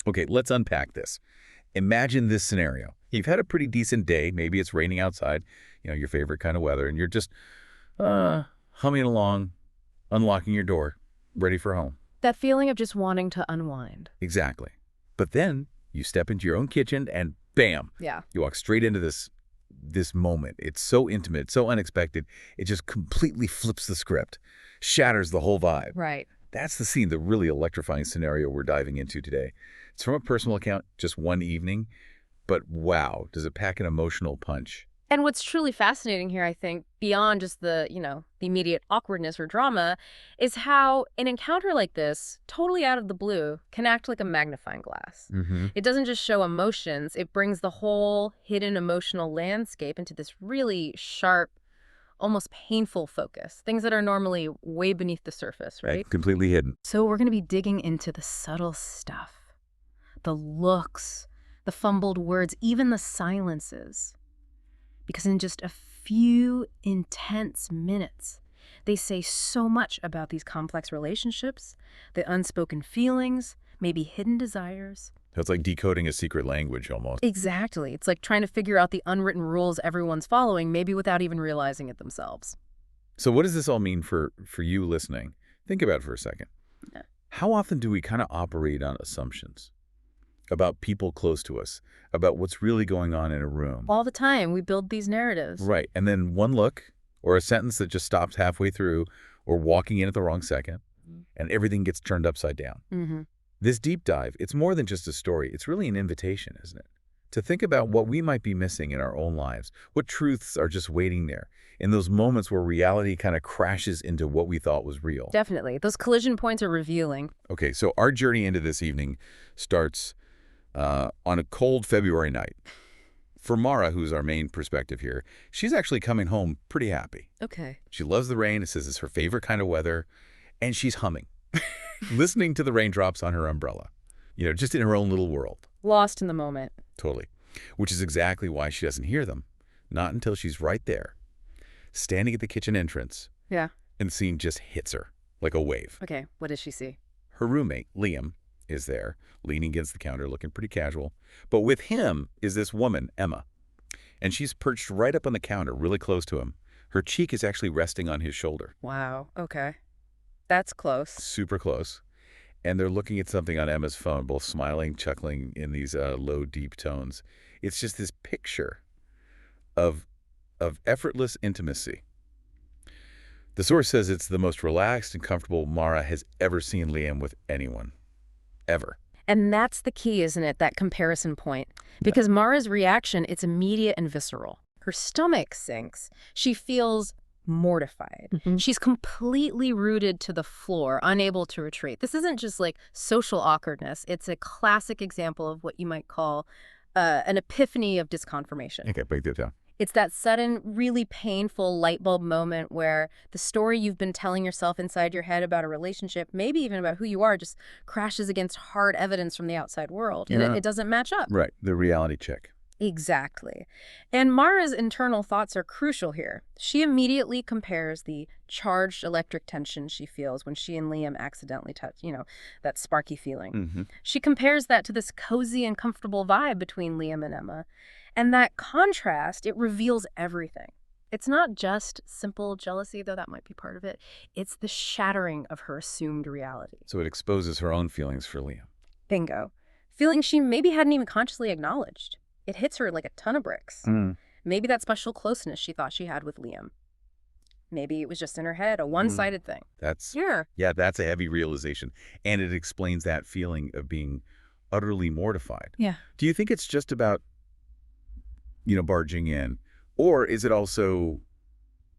Okay, let's unpack this. Imagine this scenario. You've had a pretty decent day. Maybe it's raining outside, your favorite kind of weather, and you're just humming along, unlocking your door, ready for home. That feeling of just wanting to unwind. Exactly. But then you step into your own kitchen and bam, Yeah. you walk straight into this moment. It's so intimate, so unexpected. It just completely flips the script, shatters the whole vibe. Right. That's the scene, the really electrifying scenario we're diving into today. It's from a personal account, just one evening, but wow, does it pack an emotional punch. And what's truly fascinating here, I think, beyond just the immediate awkwardness or drama, is how an encounter like this, totally out of the blue, can act like a magnifying glass. It doesn't just show emotions, it brings the whole hidden emotional landscape into this really sharp, almost painful focus. Things that are normally way beneath the surface, right? Completely hidden. So we're going to be digging into the subtle stuff. The looks, the fumbled words, even the silences. Because in just a few intense minutes, they say so much about these complex relationships, the unspoken feelings, maybe hidden desires. So it's like decoding a secret language almost. Exactly. It's like trying to figure out the unwritten rules everyone's following, maybe without even realizing it themselves. So what does this all mean for you listening? Think about it for a second. Yeah. How often do we kind of operate on assumptions about people close to us, about what's really going on in a room? All the time, we build these narratives. Right. And then one look or a sentence that just stops halfway through or walking in at the wrong second, and everything gets turned upside down. This deep dive, it's more than just a story. It's really an invitation, isn't it? To think about what we might be missing in our own lives, what truths are just waiting there, in those moments where reality kind of crashes into what we thought was real. Definitely. Those collision points are revealing. Okay, so our journey into this evening starts on a cold February night. For Mara, who's our main perspective here, she's actually coming home pretty happy. Okay. She loves the rain. It says it's her favorite kind of weather. And she's humming, listening to the raindrops on her umbrella, just in her own little world. Lost in the moment. Totally. Which is exactly why she doesn't hear them. Not until she's right there, standing at the kitchen entrance. Yeah. And the scene just hits her like a wave. Okay, what does she see? Her roommate, Liam, is there, leaning against the counter, looking pretty casual. But with him is this woman, Emma. And she's perched right up on the counter, really close to him. Her cheek is actually resting on his shoulder. Wow, okay. That's close. Super close. And they're looking at something on Emma's phone, both smiling, chuckling in these low, deep tones. It's just this picture of effortless intimacy. The source says it's the most relaxed and comfortable Mara has ever seen Liam with anyone. Ever. And that's the key, isn't it? That comparison point. Because Mara's reaction, it's immediate and visceral. Her stomach sinks. She feels mortified. She's completely rooted to the floor, unable to retreat. This isn't just like social awkwardness. It's a classic example of what you might call an epiphany of disconfirmation. Okay, break that down. It's that sudden, really painful light bulb moment where the story you've been telling yourself inside your head about a relationship, maybe even about who you are, just crashes against hard evidence from the outside world. And it doesn't match up. Right, the reality check. Exactly. And Mara's internal thoughts are crucial here. She immediately compares the charged electric tension she feels when she and Liam accidentally touch, that sparky feeling. She compares that to this cozy and comfortable vibe between Liam and Emma. And that contrast, it reveals everything. It's not just simple jealousy, though that might be part of it. It's the shattering of her assumed reality. So it exposes her own feelings for Liam. Bingo. Feelings she maybe hadn't even consciously acknowledged. It hits her like a ton of bricks. Maybe that special closeness she thought she had with Liam. Maybe it was just in her head, a one-sided thing. That's a heavy realization. And it explains that feeling of being utterly mortified. Yeah. Do you think it's just about, barging in? Or is it also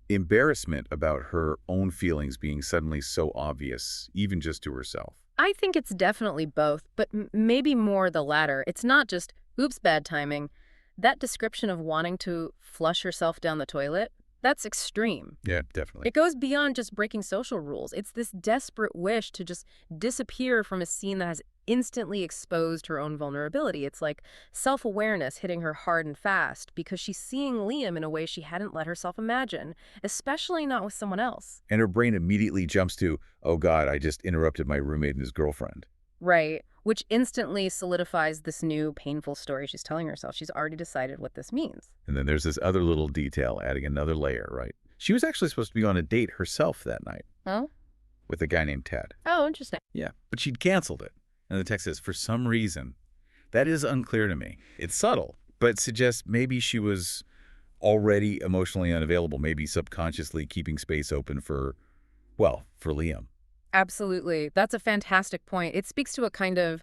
embarrassment about her own feelings being suddenly so obvious, even just to herself? I think it's definitely both, but maybe more the latter. It's not just, oops, bad timing. That description of wanting to flush herself down the toilet, that's extreme. Yeah, definitely. It goes beyond just breaking social rules. It's this desperate wish to just disappear from a scene that has instantly exposed her own vulnerability. It's like self-awareness hitting her hard and fast because she's seeing Liam in a way she hadn't let herself imagine, especially not with someone else. And her brain immediately jumps to, oh God, I just interrupted my roommate and his girlfriend. Right. which instantly solidifies this new painful story she's telling herself. She's already decided what this means. And then there's this other little detail adding another layer, right? She was actually supposed to be on a date herself that night. Oh? With a guy named Ted. Oh, interesting. Yeah, but she'd canceled it. And the text says, for some reason. That is unclear to me. It's subtle, but suggests maybe she was already emotionally unavailable, maybe subconsciously keeping space open for Liam. Absolutely. That's a fantastic point. It speaks to a kind of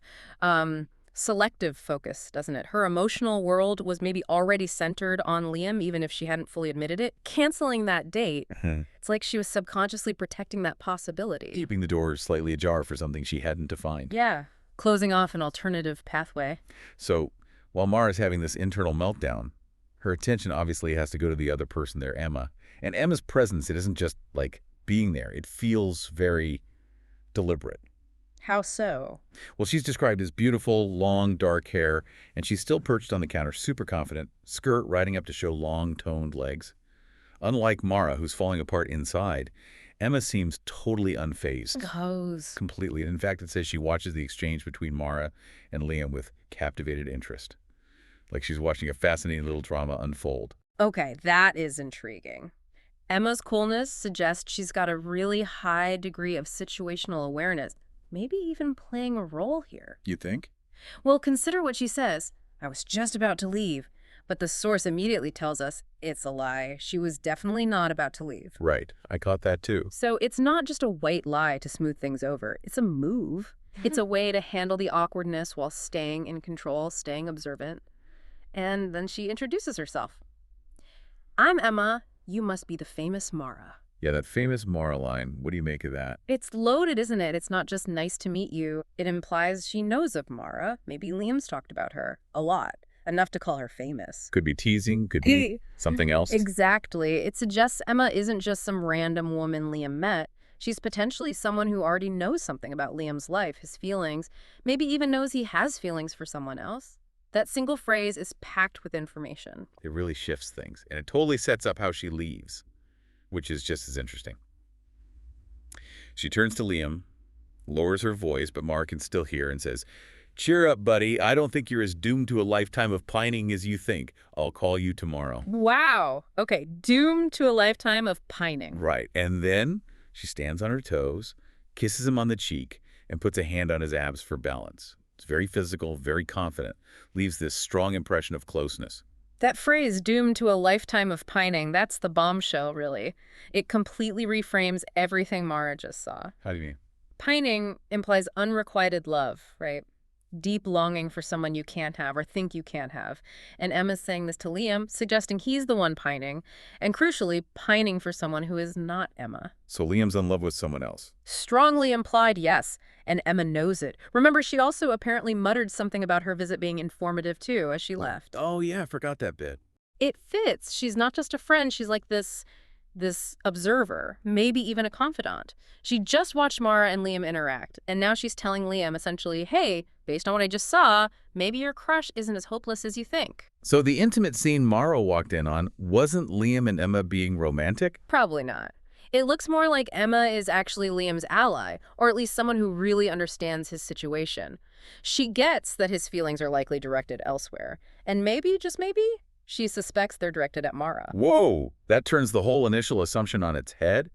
selective focus, doesn't it? Her emotional world was maybe already centered on Liam, even if she hadn't fully admitted it. Canceling that date, it's like she was subconsciously protecting that possibility. Keeping the door slightly ajar for something she hadn't defined. Yeah. Closing off an alternative pathway. So while Mara's having this internal meltdown, her attention obviously has to go to the other person there, Emma. And Emma's presence, it isn't just like being there. It feels very deliberate. How so? Well, she's described as beautiful, long, dark hair, and she's still perched on the counter, super confident, skirt riding up to show long, toned legs. Unlike Mara, who's falling apart inside, Emma seems totally unfazed. Goes. Completely. In fact, it says she watches the exchange between Mara and Liam with captivated interest. Like she's watching a fascinating little drama unfold. Okay, that is intriguing. Emma's coolness suggests she's got a really high degree of situational awareness, maybe even playing a role here. You think? Well, consider what she says. I was just about to leave, but the source immediately tells us it's a lie. She was definitely not about to leave. Right. I caught that too. So it's not just a white lie to smooth things over. It's a move. It's a way to handle the awkwardness while staying in control, staying observant. And then she introduces herself. I'm Emma. You must be the famous Mara. Yeah, that famous Mara line. What do you make of that? It's loaded, isn't it? It's not just nice to meet you. It implies she knows of Mara. Maybe Liam's talked about her a lot. Enough to call her famous. Could be teasing, could be something else. Exactly. It suggests Emma isn't just some random woman Liam met. She's potentially someone who already knows something about Liam's life, his feelings, maybe even knows he has feelings for someone else. That single phrase is packed with information. It really shifts things, and it totally sets up how she leaves, which is just as interesting. She turns to Liam, lowers her voice, but Mara can still hear, and says, cheer up, buddy. I don't think you're as doomed to a lifetime of pining as you think. I'll call you tomorrow. Wow. Okay, doomed to a lifetime of pining. Right. And then she stands on her toes, kisses him on the cheek, and puts a hand on his abs for balance. It's very physical, very confident, leaves this strong impression of closeness. That phrase, doomed to a lifetime of pining, that's the bombshell, really. It completely reframes everything Mara just saw. How do you mean? Pining implies unrequited love, right? Deep longing for someone you can't have or think you can't have. And Emma's saying this to Liam, suggesting he's the one pining, and crucially, pining for someone who is not Emma. So Liam's in love with someone else. Strongly implied, yes, and Emma knows it. Remember, she also apparently muttered something about her visit being informative, too, as she left. Oh, yeah, I forgot that bit. It fits. She's not just a friend, she's like this observer, maybe even a confidant. She just watched Mara and Liam interact, and now she's telling Liam essentially, hey, based on what I just saw, maybe your crush isn't as hopeless as you think. So the intimate scene Mara walked in on, wasn't Liam and Emma being romantic? Probably not. It looks more like Emma is actually Liam's ally, or at least someone who really understands his situation. She gets that his feelings are likely directed elsewhere, and maybe, just maybe, she suspects they're directed at Mara. Whoa! That turns the whole initial assumption on its head.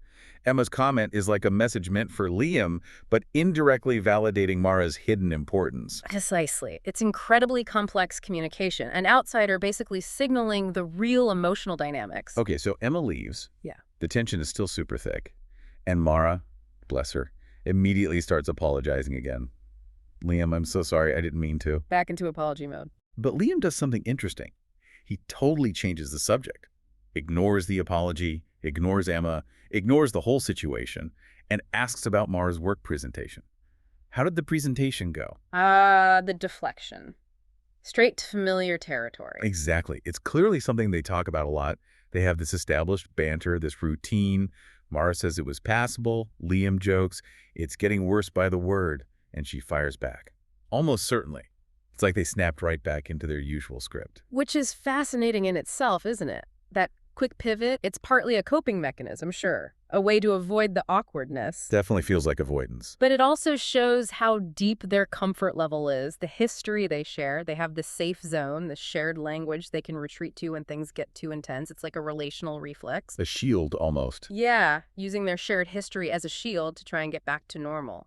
Emma's comment is like a message meant for Liam, but indirectly validating Mara's hidden importance. Precisely. It's incredibly complex communication, an outsider basically signaling the real emotional dynamics. Okay, so Emma leaves. Yeah. The tension is still super thick. And Mara, bless her, immediately starts apologizing again. Liam, I'm so sorry, I didn't mean to. Back into apology mode. But Liam does something interesting. He totally changes the subject, ignores the apology, ignores Emma, ignores the whole situation, and asks about Mara's work presentation. How did the presentation go? The deflection. Straight to familiar territory. Exactly. It's clearly something they talk about a lot. They have this established banter, this routine. Mara says it was passable. Liam jokes, it's getting worse by the word, and she fires back. Almost certainly. It's like they snapped right back into their usual script. Which is fascinating in itself, isn't it? That quick pivot. It's partly a coping mechanism, sure, a way to avoid the awkwardness. Definitely feels like avoidance. But it also shows how deep their comfort level is, the history they share. They have this safe zone, the shared language they can retreat to when things get too intense. It's like a relational reflex. A shield, almost. Yeah, using their shared history as a shield to try and get back to normal.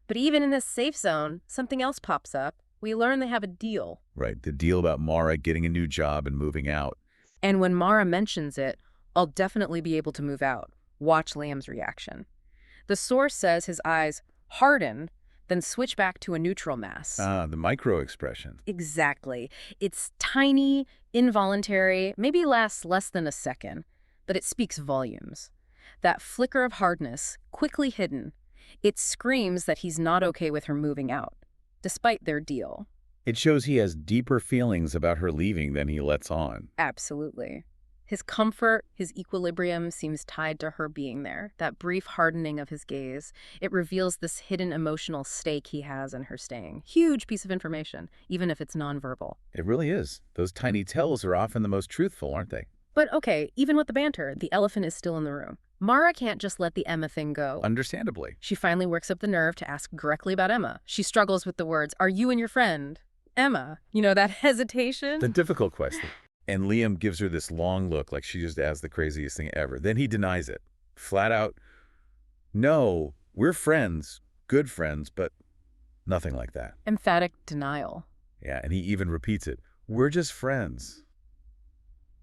But even in this safe zone, something else pops up. We learn they have a deal. Right, the deal about Mara getting a new job and moving out. And when Mara mentions it, I'll definitely be able to move out. Watch Liam's reaction. The source says his eyes harden, then switch back to a neutral mass. The micro expression. Exactly. It's tiny, involuntary, maybe lasts less than a second, but it speaks volumes. That flicker of hardness, quickly hidden, it screams that he's not okay with her moving out, despite their deal. It shows he has deeper feelings about her leaving than he lets on. Absolutely. His comfort, his equilibrium seems tied to her being there. That brief hardening of his gaze, it reveals this hidden emotional stake he has in her staying. Huge piece of information, even if it's nonverbal. It really is. Those tiny tells are often the most truthful, aren't they? But okay, even with the banter, the elephant is still in the room. Mara can't just let the Emma thing go. Understandably. She finally works up the nerve to ask directly about Emma. She struggles with the words, "Are you and your friend Emma?" You know, that hesitation. The difficult question. And Liam gives her this long look like she just asked the craziest thing ever. Then he denies it. Flat out, no, we're friends, good friends, but nothing like that. Emphatic denial. Yeah, and he even repeats it. We're just friends.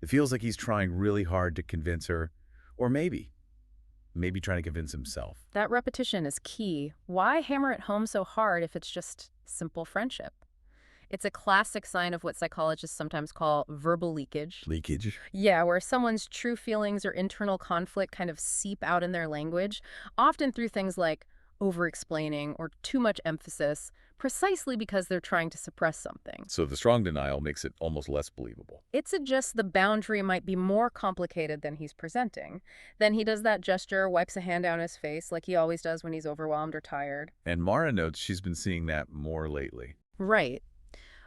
It feels like he's trying really hard to convince her, or maybe trying to convince himself. That repetition is key. Why hammer it home so hard if it's just simple friendship? It's a classic sign of what psychologists sometimes call verbal leakage. Leakage? Yeah, where someone's true feelings or internal conflict kind of seep out in their language, often through things like over-explaining or too much emphasis, precisely because they're trying to suppress something. So the strong denial makes it almost less believable. It suggests the boundary might be more complicated than he's presenting. Then he does that gesture, wipes a hand down his face like he always does when he's overwhelmed or tired. And Mara notes she's been seeing that more lately. Right.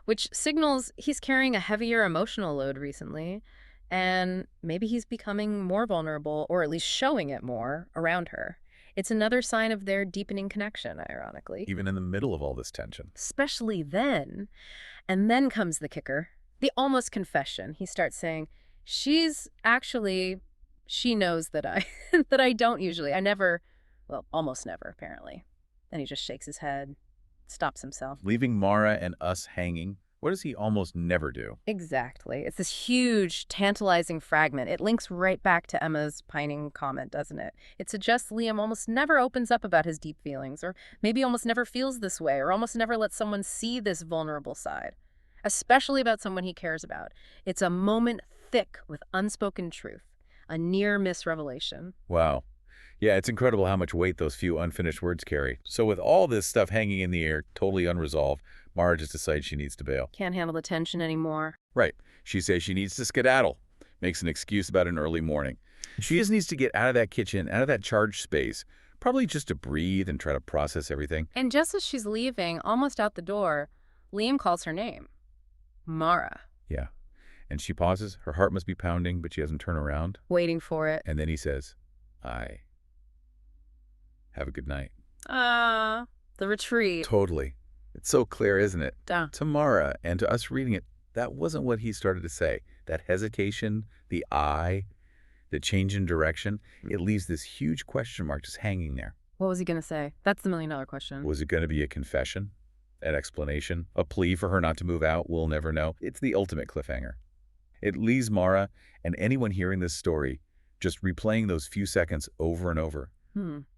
Which signals he's carrying a heavier emotional load recently, and maybe he's becoming more vulnerable, or at least showing it more, around her. It's another sign of their deepening connection, ironically. Even in the middle of all this tension. Especially then. And then comes the kicker, the almost confession. He starts saying, she knows that I don't usually. I never, well, almost never, apparently. Then he just shakes his head, stops himself. Leaving Mara and us hanging. What does he almost never do? Exactly. It's this huge, tantalizing fragment. It links right back to Emma's pining comment, doesn't it? It suggests Liam almost never opens up about his deep feelings, or maybe almost never feels this way, or almost never lets someone see this vulnerable side, especially about someone he cares about. It's a moment thick with unspoken truth, a near-miss revelation. Wow. Yeah, it's incredible how much weight those few unfinished words carry. So with all this stuff hanging in the air, totally unresolved, Mara just decides she needs to bail. Can't handle the tension anymore. Right. She says she needs to skedaddle. Makes an excuse about an early morning. She just needs to get out of that kitchen, out of that charged space, probably just to breathe and try to process everything. And just as she's leaving, almost out the door, Liam calls her name. Mara. Yeah. And she pauses. Her heart must be pounding, but she doesn't turn around. Waiting for it. And then he says, I. Have a good night. The retreat. Totally. It's so clear, isn't it? Duh. To Mara and to us reading it, that wasn't what he started to say. That hesitation, the I, the change in direction, it leaves this huge question mark just hanging there. What was he going to say? That's the million-dollar question. Was it going to be a confession, an explanation, a plea for her not to move out? We'll never know. It's the ultimate cliffhanger. It leaves Mara and anyone hearing this story just replaying those few seconds over and over.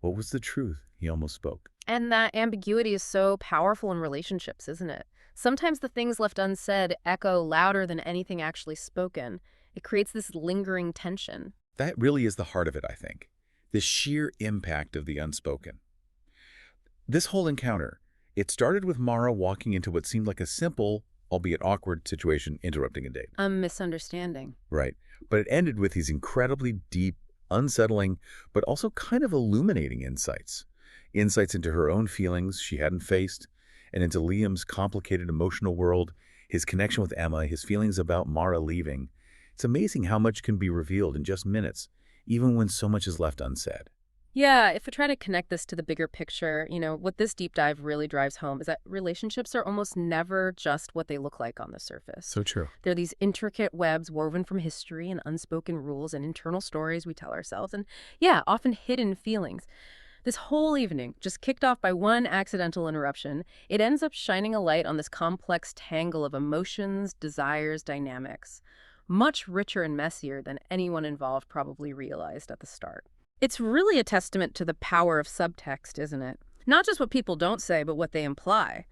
What was the truth? He almost spoke. And that ambiguity is so powerful in relationships, isn't it? Sometimes the things left unsaid echo louder than anything actually spoken. It creates this lingering tension. That really is the heart of it, I think. The sheer impact of the unspoken. This whole encounter, it started with Mara walking into what seemed like a simple, albeit awkward situation, interrupting a date. A misunderstanding. Right. But it ended with these incredibly deep, unsettling, but also kind of illuminating insights. Insights into her own feelings she hadn't faced, and into Liam's complicated emotional world, his connection with Emma, his feelings about Mara leaving. It's amazing how much can be revealed in just minutes, even when so much is left unsaid. Yeah, if we try to connect this to the bigger picture, what this deep dive really drives home is that relationships are almost never just what they look like on the surface. So true. They're these intricate webs woven from history and unspoken rules and internal stories we tell ourselves, and yeah, often hidden feelings. This whole evening, just kicked off by one accidental interruption, it ends up shining a light on this complex tangle of emotions, desires, dynamics. Much richer and messier than anyone involved probably realized at the start. It's really a testament to the power of subtext, isn't it? Not just what people don't say, but what they imply.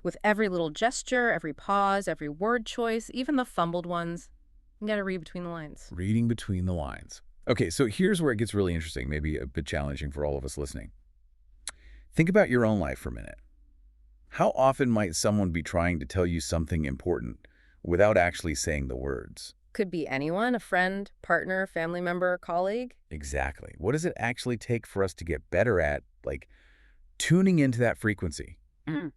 With every little gesture, every pause, every word choice, even the fumbled ones, you gotta read between the lines. Reading between the lines. Okay, so here's where it gets really interesting, maybe a bit challenging for all of us listening. Think about your own life for a minute. How often might someone be trying to tell you something important without actually saying the words? Could be anyone, a friend, partner, family member, colleague. Exactly. What does it actually take for us to get better at, like, tuning into that frequency,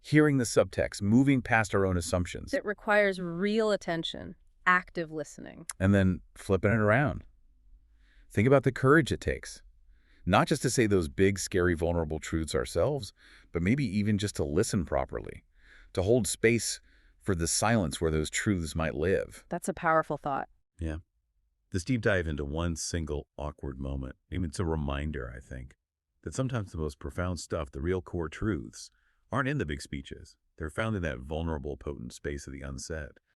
hearing the subtext, moving past our own assumptions, It requires real attention, active listening. and then flipping it around? Think about the courage it takes. Not just to say those big, scary, vulnerable truths ourselves, but maybe even just to listen properly, to hold space for the silence where those truths might live. That's a powerful thought. Yeah. This deep dive into one single awkward moment, it's a reminder, I think, that sometimes the most profound stuff, the real core truths, aren't in the big speeches. They're found in that vulnerable, potent space of the unsaid.